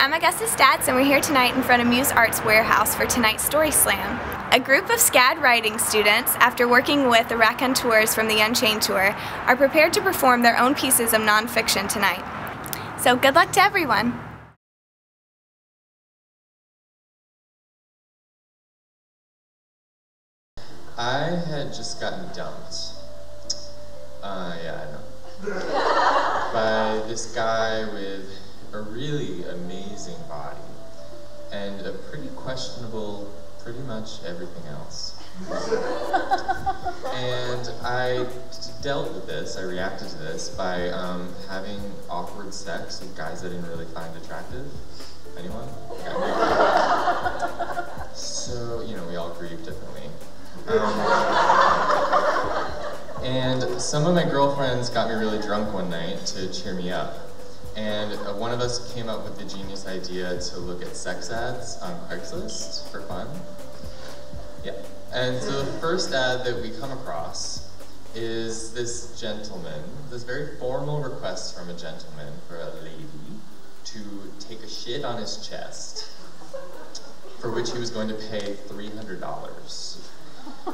I'm Augusta Statz, and we're here tonight in front of Muse Arts Warehouse for tonight's StorySlam. A group of SCAD writing students, after working with the raconteurs from the Unchained Tour, are prepared to perform their own pieces of nonfiction tonight. So good luck to everyone! I had just gotten dumped. Yeah, I know. By this guy with a really amazing body and a pretty questionable pretty much everything else. And I dealt with this, I reacted to this by having awkward sex with guys I didn't really find attractive. Anyone? Okay. So, you know, we all grieve differently. And some of my girlfriends got me really drunk one night to cheer me up. And one of us came up with the genius idea to look at sex ads on Craigslist for fun. Yeah. And so the first ad that we come across is this gentleman, this very formal request from a gentleman for a lady to take a shit on his chest, for which he was going to pay $300.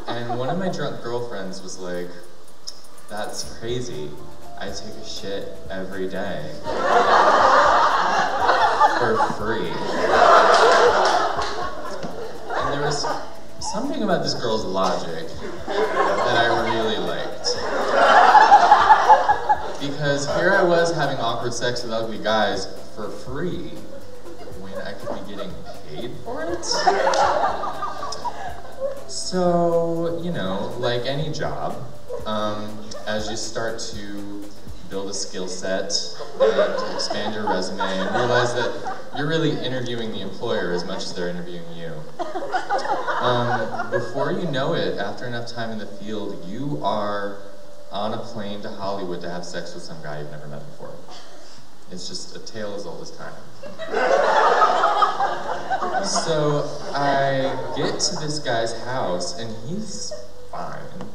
And one of my drunk girlfriends was like, "That's crazy. I take a shit every day. For free." And there was something about this girl's logic that I really liked. Because here I was having awkward sex with ugly guys for free when I could be getting paid for it. So, you know, like any job, as you start to build a skill set and expand your resume and realize that you're really interviewing the employer as much as they're interviewing you. Before you know it, after enough time in the field, you are on a plane to Hollywood to have sex with some guy you've never met before. It's just a tale as old as time. So I get to this guy's house and he's fine,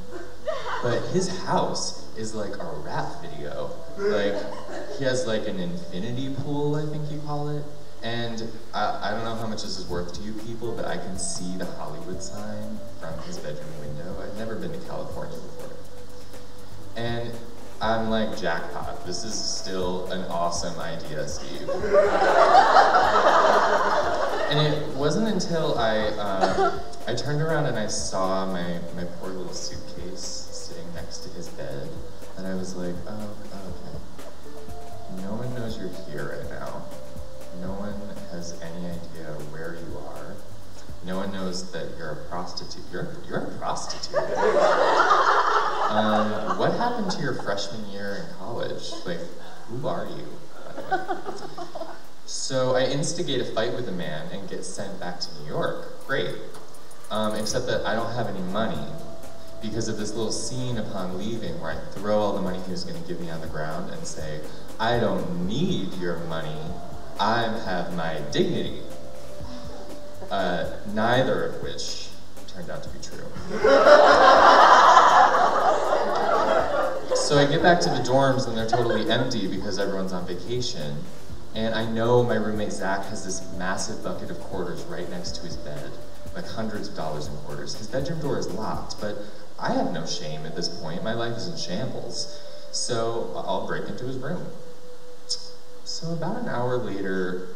but his house is like a rap video. Like, he has like an infinity pool, I think you call it. And I don't know how much this is worth to you people, but I can see the Hollywood sign from his bedroom window. I've never been to California before. And I'm like, jackpot, this is still an awesome idea, Steve. And it wasn't until I turned around and I saw my poor little suitcase sitting next to his bed, and I was like, oh, okay. No one knows you're here right now. No one has any idea where you are. No one knows that you're a prostitute. You're a prostitute. What happened to your freshman year in college? Like, who are you, by the way? So I instigate a fight with a man and get sent back to New York. Great. Except that I don't have any money because of this little scene upon leaving where I throw all the money he was going to give me on the ground and say, "I don't need your money. I have my dignity." Neither of which turned out to be true. So I get back to the dorms and they're totally empty because everyone's on vacation. And I know my roommate Zach has this massive bucket of quarters right next to his bed, like hundreds of dollars in quarters. His bedroom door is locked, but I have no shame at this point. My life is in shambles. So I'll break into his room. So about an hour later,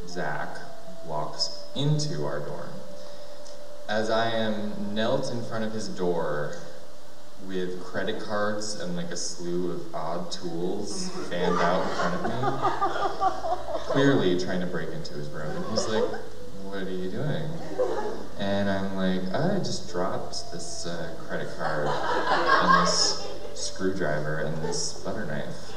Zach walks into our dorm. As I am knelt in front of his door with credit cards and like a slew of odd tools fanned out in front of me, clearly trying to break into his room. And he's like, "What are you doing?" And I'm like, "I just dropped this credit card and this screwdriver and this butter knife."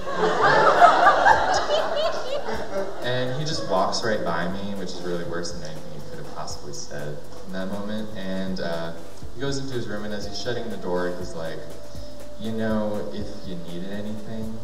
And he just walks right by me, which is really worse than anything he could have possibly said in that moment. And he goes into his room, and as he's shutting the door, he's like, "You know, if you needed anything,